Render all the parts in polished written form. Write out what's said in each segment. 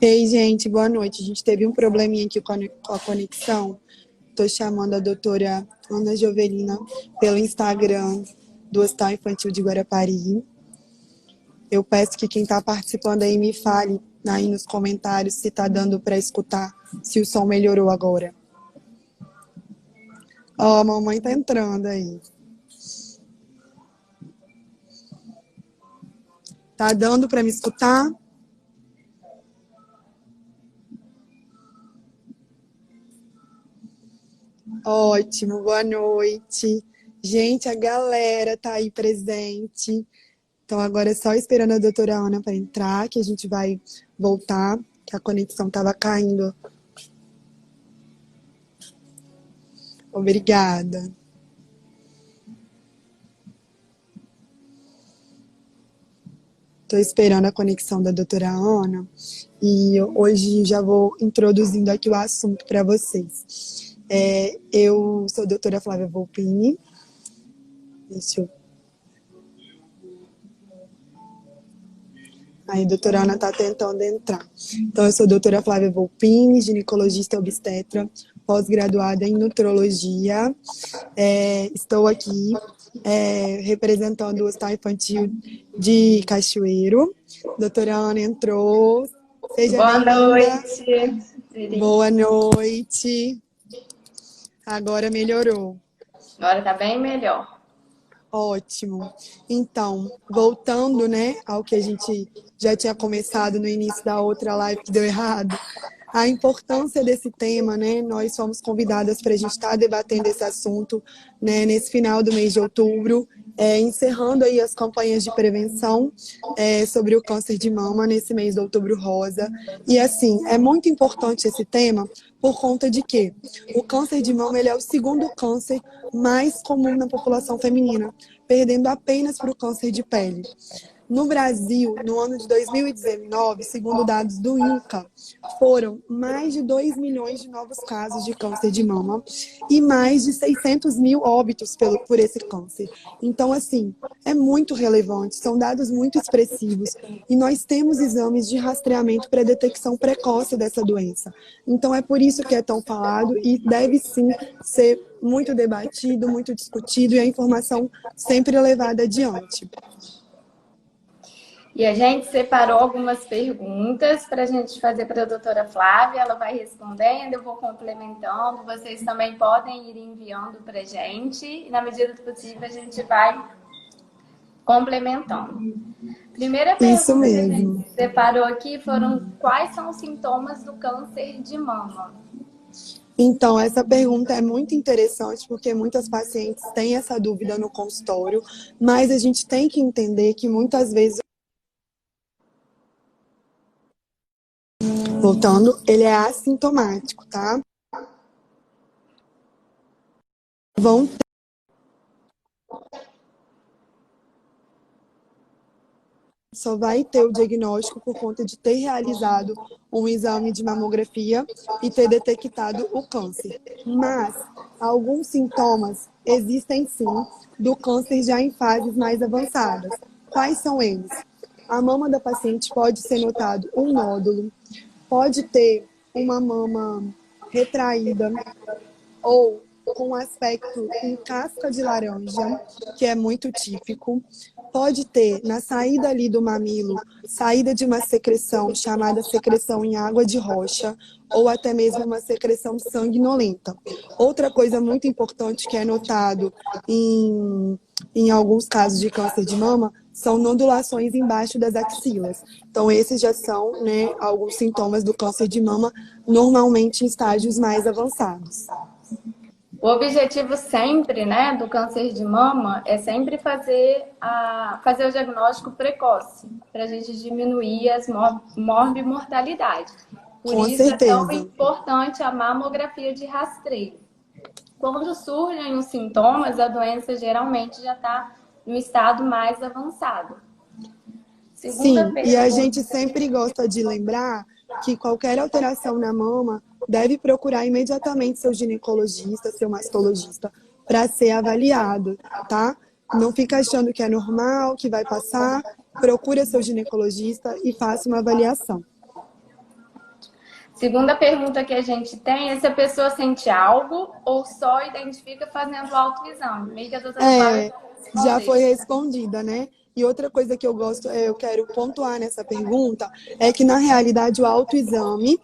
Ei, gente, boa noite. A gente teve um probleminha aqui com a conexão. Estou chamando a doutora Ana Jovelina pelo Instagram do Hospital Infantil de Guarapari. Eu peço que quem está participando aí me fale aí nos comentários se está dando para escutar, se o som melhorou agora. Ó, a mamãe tá entrando aí. Tá dando para me escutar? Ótimo, boa noite. Gente, a galera tá aí presente. Então agora é só esperando a doutora Ana para entrar, que a gente vai voltar, que a conexão estava caindo. Obrigada. Estou esperando a conexão da doutora Ana e hoje já vou introduzindo aqui o assunto para vocês. Eu sou a doutora Flávia Volpini. Deixa eu... Aí a doutora Ana está tentando entrar. Então, eu sou a doutora Flávia Volpini, ginecologista obstetra, pós-graduada em nutrologia. Estou aqui representando o Hospital Infantil de Cachoeiro. Doutora Ana entrou. Seja Boa bem-vinda. noite. Boa noite. Agora melhorou. Agora tá bem melhor. Ótimo. Então, voltando, né, ao que a gente já tinha começado no início da outra live que deu errado, a importância desse tema, né, nós fomos convidadas para a gente estar debatendo esse assunto, né, nesse final do mês de outubro, encerrando aí as campanhas de prevenção sobre o câncer de mama nesse mês de outubro rosa. E assim, é muito importante esse tema por conta de que o câncer de mama ele é o segundo câncer mais comum na população feminina, perdendo apenas para o câncer de pele. No Brasil, no ano de 2019, segundo dados do INCA, foram mais de 2 milhões de novos casos de câncer de mama e mais de 600 mil óbitos por esse câncer. Então, assim, é muito relevante, são dados muito expressivos e nós temos exames de rastreamento para detecção precoce dessa doença. Então, é por isso que é tão falado e deve sim ser muito debatido, muito discutido e a informação sempre levada adiante. E a gente separou algumas perguntas para a gente fazer para a doutora Flávia. Ela vai respondendo, eu vou complementando. Vocês também podem ir enviando para a gente. E, na medida do possível, a gente vai complementando. Primeira Isso pergunta que a mesmo. gente separou aqui foram quais são os sintomas do câncer de mama? Então, essa pergunta é muito interessante porque muitas pacientes têm essa dúvida no consultório, mas a gente tem que entender que muitas vezes, voltando, ele é assintomático, tá? Vão só vai ter o diagnóstico por conta de ter realizado um exame de mamografia e ter detectado o câncer. Mas alguns sintomas existem sim do câncer já em fases mais avançadas. Quais são eles? A mama da paciente pode ser notado um nódulo, pode ter uma mama retraída ou com aspecto em casca de laranja, que é muito típico. Pode ter na saída ali do mamilo, saída de uma secreção chamada secreção em água de rocha, ou até mesmo uma secreção sanguinolenta. Outra coisa muito importante que é notado em alguns casos de câncer de mama são nodulações embaixo das axilas. Então, esses já são, né, alguns sintomas do câncer de mama, normalmente em estágios mais avançados. O objetivo sempre, né, do câncer de mama é sempre fazer o diagnóstico precoce, para a gente diminuir as morbimortalidade. Por Com isso é tão certeza. importante a mamografia de rastreio. Quando surgem os sintomas, a doença geralmente já está no estado mais avançado. Segunda Sim, e a pergunta. gente sempre gosta de lembrar que qualquer alteração na mama deve procurar imediatamente seu ginecologista, seu mastologista, para ser avaliado, tá? Não fica achando que é normal, que vai passar, procura seu ginecologista e faça uma avaliação. Segunda pergunta que a gente tem é se a pessoa sente algo ou só identifica fazendo o autoexame. Meio que a doutora Flávia Já foi respondeu. respondida, né? E outra coisa que eu quero pontuar nessa pergunta, é que, na realidade, o autoexame,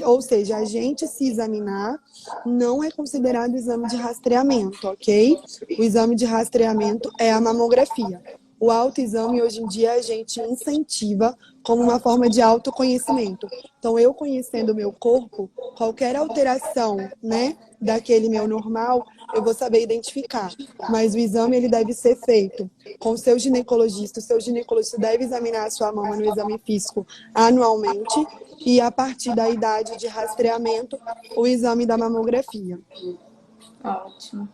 ou seja, a gente se examinar, não é considerado exame de rastreamento, ok? O exame de rastreamento é a mamografia. O autoexame, hoje em dia, a gente incentiva como uma forma de autoconhecimento. Então, eu conhecendo o meu corpo, qualquer alteração, né, daquele meu normal, eu vou saber identificar. Mas o exame, ele deve ser feito com o seu ginecologista. O seu ginecologista deve examinar a sua mama no exame físico anualmente e, a partir da idade de rastreamento, o exame da mamografia. Ótimo.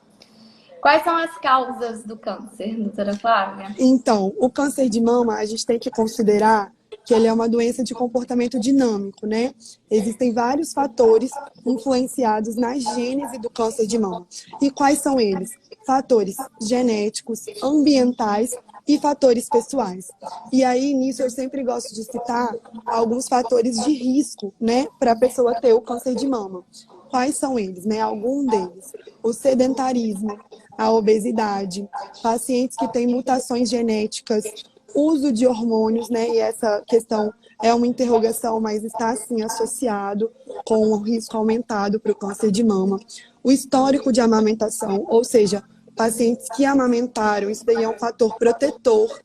Quais são as causas do câncer, doutora Flávia? Então, o câncer de mama, a gente tem que considerar que ele é uma doença de comportamento dinâmico, né? Existem vários fatores influenciados na gênese do câncer de mama. E quais são eles? Fatores genéticos, ambientais e fatores pessoais. E aí, nisso, eu sempre gosto de citar alguns fatores de risco, né, para a pessoa ter o câncer de mama. Quais são eles, né? Algum deles. O sedentarismo, a obesidade, pacientes que têm mutações genéticas, uso de hormônios, né? E essa questão é uma interrogação, mas está sim associado com o risco aumentado para o câncer de mama. O histórico de amamentação, ou seja, pacientes que amamentaram, isso daí é um fator protetor.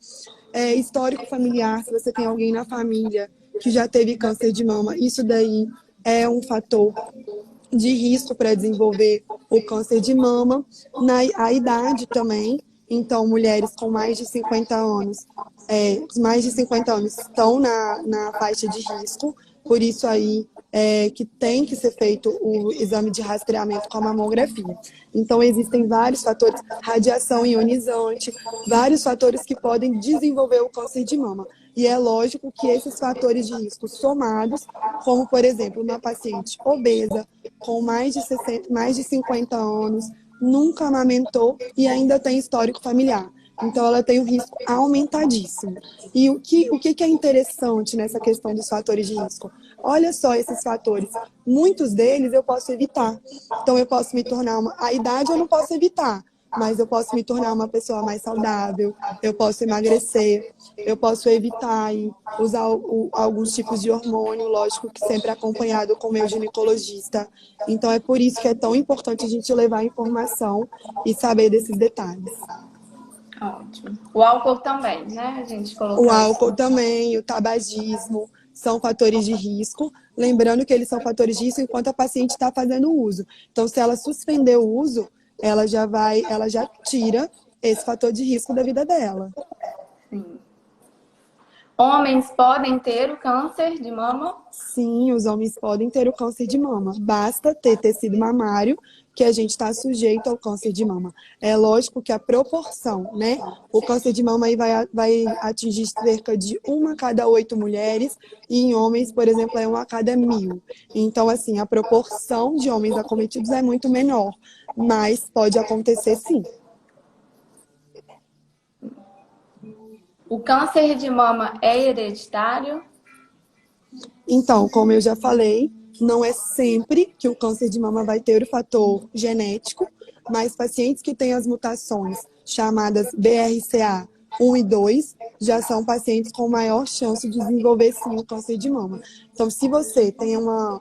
Histórico familiar, se você tem alguém na família que já teve câncer de mama, isso daí é um fator de risco para desenvolver o câncer de mama. A idade também, então mulheres com mais de 50 anos estão na faixa de risco, por isso aí que tem que ser feito o exame de rastreamento com a mamografia. Então existem vários fatores, radiação ionizante, vários fatores que podem desenvolver o câncer de mama. E é lógico que esses fatores de risco somados, como, por exemplo, uma paciente obesa, com mais de 50 anos, nunca amamentou e ainda tem histórico familiar. Então, ela tem um risco aumentadíssimo. E o que é interessante nessa questão dos fatores de risco? Olha só esses fatores. Muitos deles eu posso evitar. Então, eu posso me tornar a idade eu não posso evitar, mas eu posso me tornar uma pessoa mais saudável, eu posso emagrecer, eu posso evitar e usar alguns tipos de hormônio, lógico que sempre acompanhado com o meu ginecologista. Então é por isso que é tão importante a gente levar a informação e saber desses detalhes. Ótimo. O álcool também, né? A gente colocou O álcool também, o tabagismo, são fatores de risco. Lembrando que eles são fatores de risco enquanto a paciente está fazendo o uso. Então, se ela suspender o uso, ela já tira esse fator de risco da vida dela. Sim. Homens podem ter o câncer de mama? Sim, os homens podem ter o câncer de mama. Basta ter tecido mamário que a gente está sujeito ao câncer de mama. É lógico que a proporção, né? O câncer de mama aí vai atingir cerca de 1 a cada 8 mulheres e em homens, por exemplo, é 1 a cada 1.000. Então, assim, a proporção de homens acometidos é muito menor, mas pode acontecer sim. O câncer de mama é hereditário? Então, como eu já falei, não é sempre que o câncer de mama vai ter o fator genético, mas pacientes que têm as mutações chamadas BRCA1 e 2 já são pacientes com maior chance de desenvolver sim o câncer de mama. Então, se você tem uma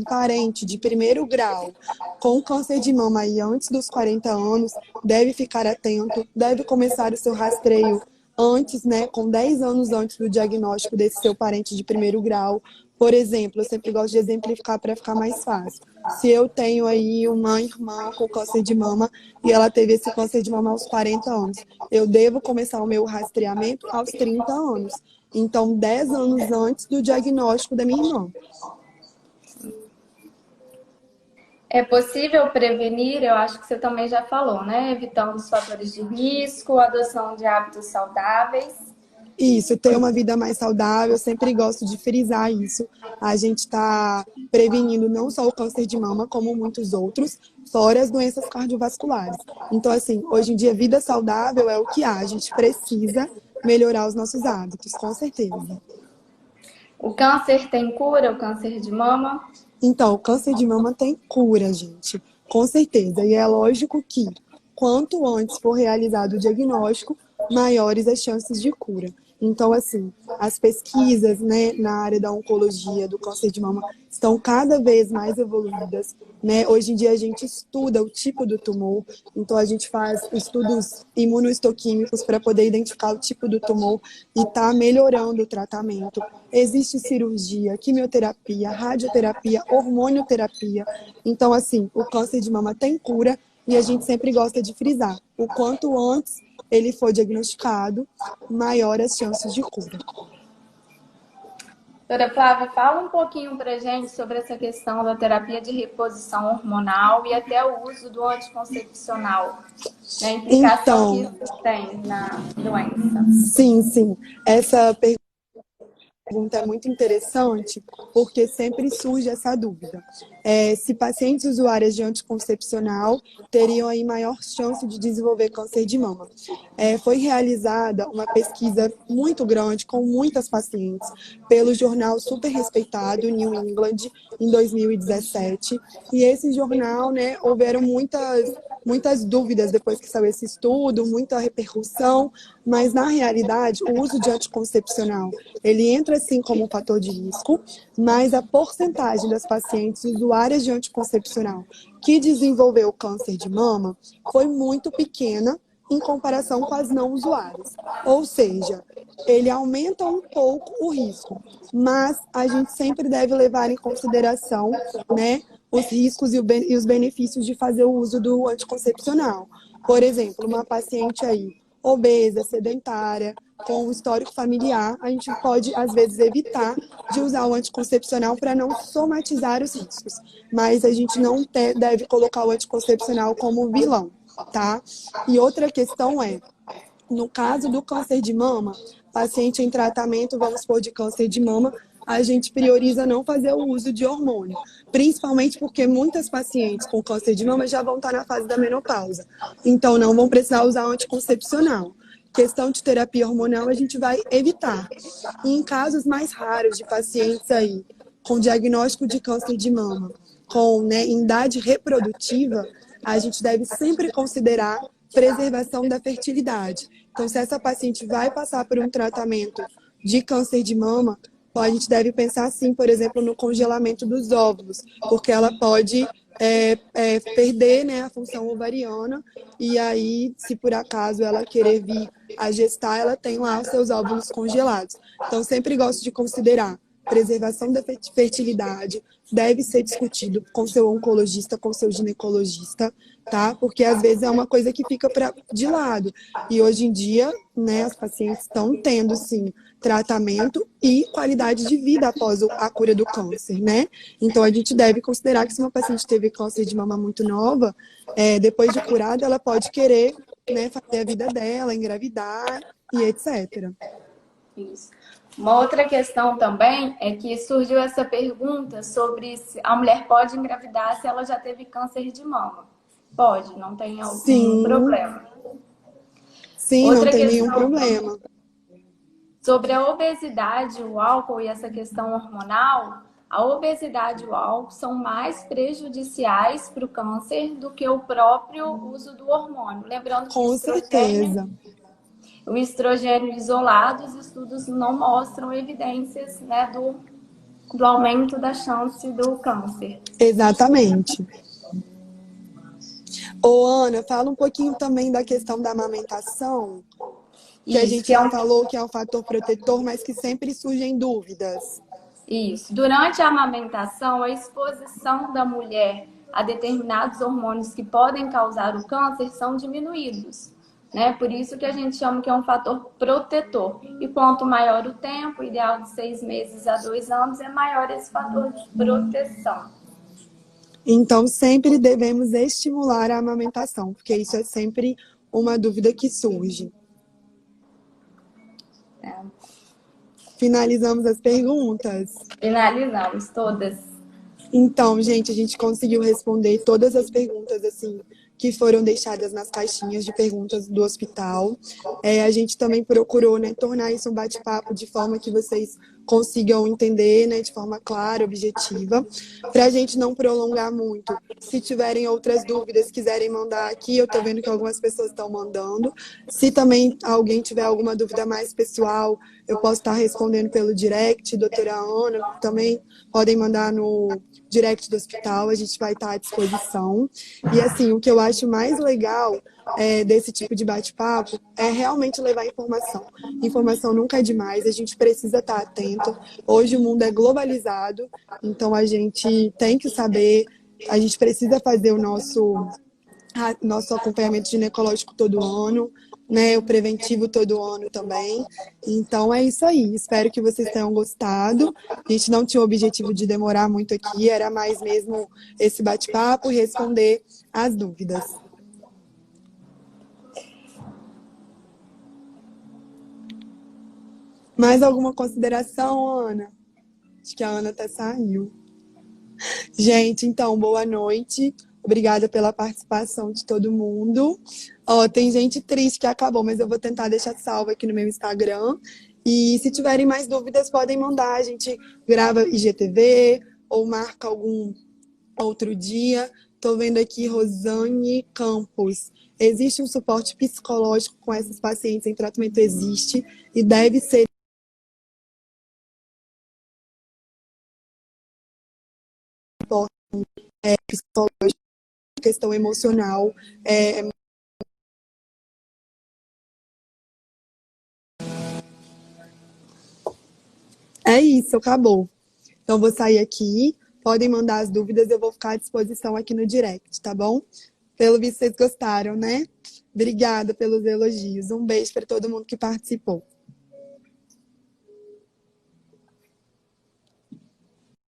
parente de primeiro grau com câncer de mama aí antes dos 40 anos, deve ficar atento, deve começar o seu rastreio antes, né, com 10 anos antes do diagnóstico desse seu parente de primeiro grau. Por exemplo, eu sempre gosto de exemplificar para ficar mais fácil. Se eu tenho aí uma irmã com câncer de mama e ela teve esse câncer de mama aos 40 anos, eu devo começar o meu rastreamento aos 30 anos. Então, 10 anos antes do diagnóstico da minha irmã. É possível prevenir, eu acho que você também já falou, né? Evitando os fatores de risco, adoção de hábitos saudáveis. Isso, ter uma vida mais saudável, eu sempre gosto de frisar isso. A gente está prevenindo não só o câncer de mama, como muitos outros, fora as doenças cardiovasculares. Então, assim, hoje em dia, vida saudável é o que há. A gente precisa melhorar os nossos hábitos, com certeza. O O câncer tem cura, o câncer de mama? Então, o câncer de mama tem cura, gente, com certeza. E é lógico que quanto antes for realizado o diagnóstico, maiores as chances de cura. Então, assim, as pesquisas, né, na área da oncologia, do câncer de mama, estão cada vez mais evoluídas, né? Hoje em dia a gente estuda o tipo do tumor, então a gente faz estudos imunohistoquímicos para poder identificar o tipo do tumor e tá melhorando o tratamento. Existe cirurgia, quimioterapia, radioterapia, hormonioterapia. Então, assim, o câncer de mama tem cura e a gente sempre gosta de frisar: o quanto antes ele for diagnosticado, maior as chances de cura. Doutora Flávia, fala um pouquinho para a gente sobre essa questão da terapia de reposição hormonal e até o uso do anticoncepcional, né? A implicação que isso tem na doença. Sim. Essa pergunta é muito interessante, porque sempre surge essa dúvida. Se pacientes usuárias de anticoncepcional teriam aí maior chance de desenvolver câncer de mama. Foi realizada uma pesquisa muito grande com muitas pacientes pelo jornal super respeitado New England em 2017. E esse jornal, né, houveram muitas dúvidas depois que saiu esse estudo, muita repercussão, mas na realidade o uso de anticoncepcional, ele entra sim como um fator de risco, mas a porcentagem das pacientes usuárias de anticoncepcional que desenvolveu câncer de mama foi muito pequena em comparação com as não usuárias. Ou seja, ele aumenta um pouco o risco, mas a gente sempre deve levar em consideração, né, os riscos e os benefícios de fazer o uso do anticoncepcional. Por exemplo, uma paciente aí obesa, sedentária, com um histórico familiar, a gente pode, às vezes, evitar de usar o anticoncepcional para não somatizar os riscos. Mas a gente não deve colocar o anticoncepcional como vilão, tá? E outra questão no caso do câncer de mama, paciente em tratamento, vamos supor, de câncer de mama, a gente prioriza não fazer o uso de hormônio, principalmente porque muitas pacientes com câncer de mama já vão estar na fase da menopausa, então não vão precisar usar o anticoncepcional. Questão de terapia hormonal a gente vai evitar. E em casos mais raros de pacientes aí com diagnóstico de câncer de mama, com, né, idade reprodutiva, a gente deve sempre considerar preservação da fertilidade. Então, se essa paciente vai passar por um tratamento de câncer de mama, a gente deve pensar, sim, por exemplo, no congelamento dos óvulos, porque ela pode perder, né, a função ovariana, e aí, se por acaso ela querer vir a gestar, ela tem lá os seus óvulos congelados. Então, sempre gosto de considerar preservação da fertilidade, deve ser discutido com seu oncologista, com seu ginecologista, tá? Porque às vezes é uma coisa que fica de lado. E hoje em dia, né, as pacientes estão tendo, sim, tratamento e qualidade de vida após a cura do câncer, né? Então a gente deve considerar que se uma paciente teve câncer de mama muito nova, depois de curada, ela pode querer, né, fazer a vida dela, engravidar e etc. Isso. Uma outra questão também é que surgiu essa pergunta sobre se a mulher pode engravidar se ela já teve câncer de mama. Pode, não tem algum problema. Sim, outra não tem nenhum problema. Sobre a obesidade, o álcool e essa questão hormonal, a obesidade e o álcool são mais prejudiciais para o câncer do que o próprio uso do hormônio. Lembrando que com certeza. O estrogênio isolado, os estudos não mostram evidências, né, do aumento da chance do câncer. Exatamente. Ô, Ana, fala um pouquinho também da questão da amamentação, que a gente já falou que é um fator protetor, mas que sempre surgem dúvidas. Isso. Durante a amamentação, a exposição da mulher a determinados hormônios que podem causar o câncer são diminuídos. Né? Por isso que a gente chama que é um fator protetor. E quanto maior o tempo, ideal de 6 meses a 2 anos, é maior esse fator de proteção. Então, sempre devemos estimular a amamentação, porque isso é sempre uma dúvida que surge. Finalizamos as perguntas? Finalizamos todas. Então, gente, a gente conseguiu responder todas as perguntas, assim, que foram deixadas nas caixinhas de perguntas do hospital. A gente também procurou, né, tornar isso um bate-papo de forma que vocês consigam entender, né, de forma clara, objetiva, para a gente não prolongar muito. Se tiverem outras dúvidas, quiserem mandar aqui, eu estou vendo que algumas pessoas estão mandando. Se também alguém tiver alguma dúvida mais pessoal, eu posso estar respondendo pelo direct, doutora Ana, também podem mandar no direct do hospital, a gente vai estar à disposição. E assim, o que eu acho mais legal desse tipo de bate-papo é realmente levar informação. Informação nunca é demais, a gente precisa estar atento. Hoje o mundo é globalizado, então a gente tem que saber, a gente precisa fazer o nosso acompanhamento ginecológico todo ano, né, o preventivo todo ano também. Então é isso aí. Espero que vocês tenham gostado. A gente não tinha o objetivo de demorar muito aqui, era mais mesmo esse bate-papo e responder as dúvidas. Mais alguma consideração, Ana? Acho que a Ana até saiu. Gente, então, boa noite. Obrigada pela participação de todo mundo. Ó, tem gente triste que acabou, mas eu vou tentar deixar salvo aqui no meu Instagram. E se tiverem mais dúvidas, podem mandar. A gente grava IGTV ou marca algum outro dia. Estou vendo aqui Rosane Campos. Existe um suporte psicológico com esses pacientes em tratamento? Existe e deve ser psicológico, questão emocional. É isso, acabou. Então, vou sair aqui. Podem mandar as dúvidas, eu vou ficar à disposição aqui no direct, tá bom? Pelo visto, vocês gostaram, né? Obrigada pelos elogios. Um beijo para todo mundo que participou.